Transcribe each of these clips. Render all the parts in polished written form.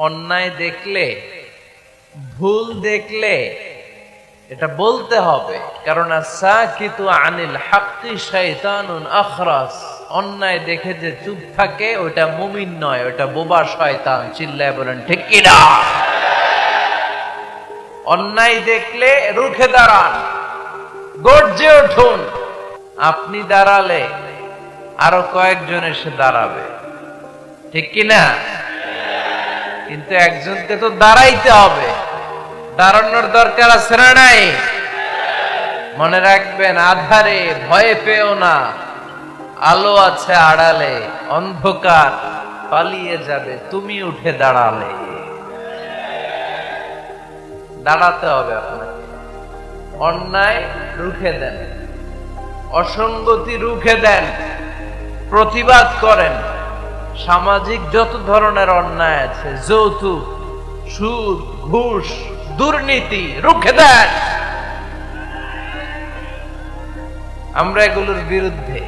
অন্যায় দেখলে, ভুল দেখলে এটা বলতে হবে, কারণ আস-সাকিতু আনিল হাক্কি শাইতানুন আখরাস। অন্যায় দেখে যে চুপ থাকে ওটা মুমিন নয়, ওটা বোবা শয়তান। চিল্লায় বলেন ঠিক কিনা? অন্যায় দেখলে রুখে দাঁড়ান, গর্জে উঠুন। আপনি দাঁড়ালে আরো কয়েকজন এসে দাঁড়াবে, ঠিক কিনা? কিন্তু একজনকে তো দাঁড়াইতে হবে, দাঁড়ানোর দরকার আছে না নাই? মনে রাখবেন, আধারে ভয়ে পেও না, আলো আছে আড়ালে, অন্ধকার পালিয়ে যাবে তুমি উঠে দাঁড়ালে। দাঁড়াতে হবে আপনাকে। অন্যায় রুখে দেন, অসঙ্গতি রুখে দেন, প্রতিবাদ করেন। সামাজিক যত ধরনের অন্যায় আছে, যৌতুক, সুদ, ঘুষ, দুর্নীতি, রুখে দেন। আমরা এগুলোর বিরুদ্ধে।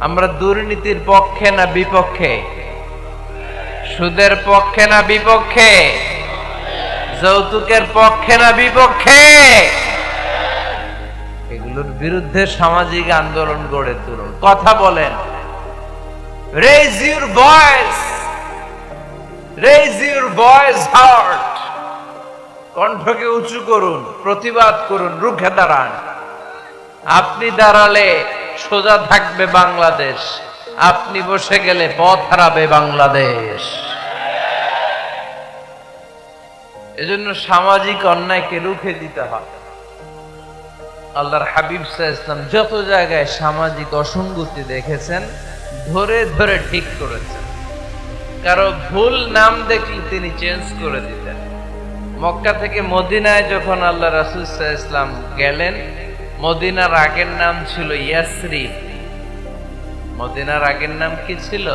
আমরা দুর্নীতির পক্ষে না বিপক্ষে? সুদের পক্ষে না বিপক্ষে? যৌতুকের পক্ষে না বিপক্ষে? এগুলোর বিরুদ্ধে সামাজিক আন্দোলন গড়ে তুলুন, কথা বলেন। Raise your voice, raise your voice heart. কণ্ঠকে উঁচু করুন, প্রতিবাদ করুন, রুখে দাঁড়ান। আপনি দাঁড়ালে সোজা থাকবে বাংলাদেশ, আপনি বসে গেলে পথ হারাবে বাংলাদেশ। এজন্য সামাজিক অন্যায়কে রুখে দিতে হবে। আল্লাহর হাবিব সাল্লাল্লাহু আলাইহি ওয়াসাল্লাম যত জায়গায় সামাজিক অসঙ্গতি দেখেছেন, ধরে ধরে ঠিক করেছেন। কারো ভুল নাম দেখলে তিনি চেঞ্জ করে দিতেন। মক্কা থেকে মদিনায় যখন আল্লাহ রাসূল সাল্লাল্লাহু আলাইহি ওয়াসাল্লাম গেলেন, মদিনার আগের নাম ছিল ইয়াসরিব। মদিনার আগের নাম কি ছিল?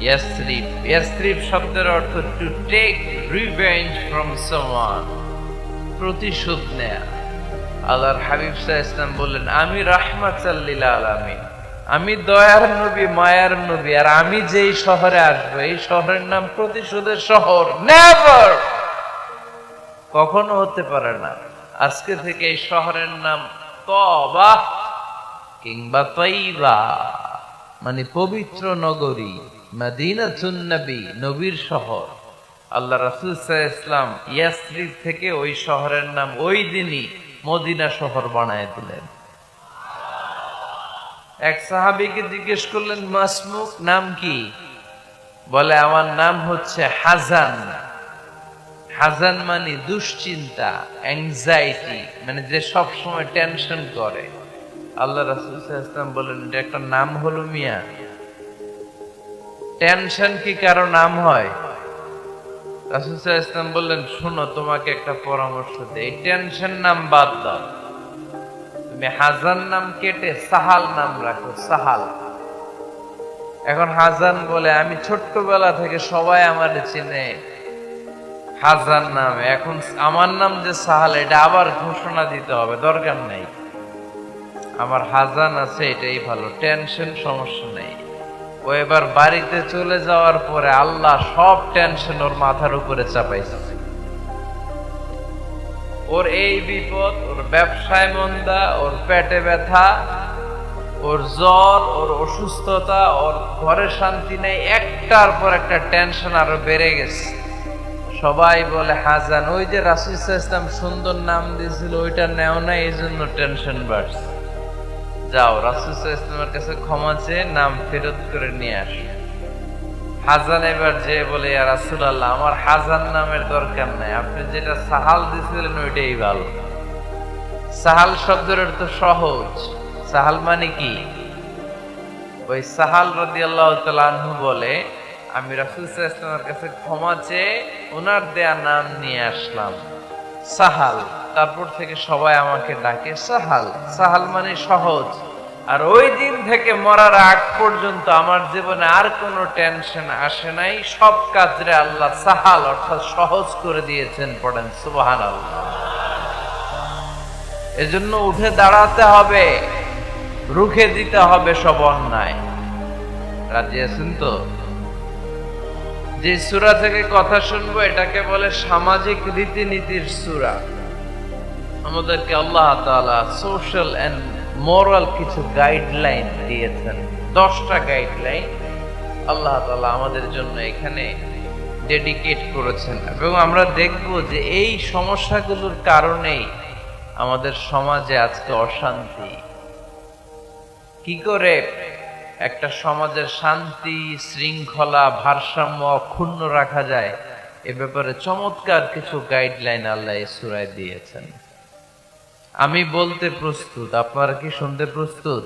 ইয়াসরিব। ইয়াসরিব শব্দের অর্থ to take revenge from someone, প্রতিশোধ নেয়া। আল্লাহর হাবিব সাল্লাল্লাহু আলাইহি ওয়াসাল্লাম বললেন, আমি রাহমাতাল লিল আলামিন, আমি দয়ার নবী, মায়ার নবী, আর আমি যেই শহরে আসবো এই শহরের নাম প্রতিশোধের শহর। নেভার, কখনো হতে পারে না। আজকে থেকে এই শহরের নাম তওবা কিংবা তাইবা, মানে পবিত্র নগরী, মদিনাতুন নবী, নবীর শহর। আল্লাহ রাসূল সাল্লাল্লাহু আলাইহি ওয়াসাল্লাম ইয়াসরিব থেকে ওই শহরের নাম ওই দিনই মদিনা শহর বানায় দিলেন। এক সাহাবীকে জিজ্ঞেস করলেন, মাসমুক, নাম কি? বলে, আমার নাম হচ্ছে হাজান। হাজান মানে দুশ্চিন্তা, অ্যাংজাইটি, মানে যে সব সময় টেনশন করে। আল্লাহ রাসূল সাল্লাল্লাহু আলাইহি ওয়াসাল্লাম বলেন, এটা একটা নাম হলো মিয়া? টেনশন কি কারো নাম হয়? রাসূল সাল্লাল্লাহু আলাইহি ওয়াসাল্লাম বললেন, শোনো, তোমাকে একটা পরামর্শ দেই, টেনশন নাম বাদ দাও, তুমি হাজান নাম কেটে সাহাল নাম রাখো, সাহাল। এখন হাজান বলে, আমি ছোট্টবেলা থেকে সবাই আমার চিনে হাজান নামে, এখন আমার নাম যে সাহাল, এটা আবার ঘোষণা দিতে হবে, দরকার নেই। আমার হাজান আছে, এটাই ভালো, টেনশন সমস্যা নেই। ও এবার বাড়িতে চলে যাওয়ার পরে আল্লাহ সব টেনশন ওর মাথার উপরে চাপাইছে। ওর এই বিপদ, ওর ব্যবসায় মন্দা, ওর পেটে ব্যথা, ওর জ্বর, ওর অসুস্থতা, ওর ঘরে শান্তি নেই, একটার পর একটা টেনশন আরো বেড়ে গেছে। সবাই বলে হাজান, ওই যে রাসূল সাল্লাল্লাহু আলাইহি ওয়াসাল্লাম সুন্দর নাম দিয়েছিল ওইটা নেও না, এই জন্য টেনশন বাড়ছে। যাও রাসূল সাল্লাল্লাহু আলাইহি ওয়াসাল্লামের কাছে ক্ষমা চেয়ে নাম ফেরত করে নিয়ে আসো। হাজান এবার যে বলে, ইয়া রাসূলুল্লাহ, আমার হাজান নামের দরকার নাই, আপনি যেটা সাহাল দিয়েছিলেন ওইটাই ভালো। সাহাল শব্দের অর্থ সহজ। সাহাল মানে কি? ওই সাহাল রাদিয়াল্লাহু তাআলা আনহু বলে, আমি রাসূল সাল্লাল্লাহু আলাইহি ওয়াসাল্লামের কাছে ক্ষমা চেয়ে ওনার দেয়া নাম নিয়ে আসলাম, সাহাল। তারপর থেকে সবাই আমাকে ডাকে সাহাল। সাহাল মানে সহজ। আর ওই দিন থেকে মরার আগ পর্যন্ত আমার জীবনে আর কোনো টেনশন আসে নাই, সব কাজরে আল্লাহ সাহাল অর্থাৎ সহজ করে দিয়েছেন। পড়েন সুবহানাল্লাহ। এজন্য উঠে দাঁড়াতে হবে, রুখে দিতে হবে সব অন্যায়। রাজি আছেন তো? যে সূরা থেকে কথা শুনবো এটাকে বলে সামাজিক রীতিনীতির সূরা। আমাদেরকে আল্লাহ তাআলা সোশ্যাল এন্ড মোরাল কিছু গাইডলাইন দিয়েছেন। 10টা গাইডলাইন আল্লাহ তাআলা আমাদের জন্য এখানে ডেডিকেট করেছেন, এবং আমরা দেখব যে এই সমস্যাগুলোর কারণেই আমাদের সমাজে আজকে অশান্তি। কি করে একটা সমাজের শান্তি, শৃঙ্খলা, ভারসাম্য অক্ষুণ্ণ রাখা যায়, এ ব্যাপারে চমৎকার কিছু গাইডলাইন আল্লাহ এই সূরায় দিয়েছেন। আমি বলতে প্রস্তুত, আপনারা কি শুনতে প্রস্তুত?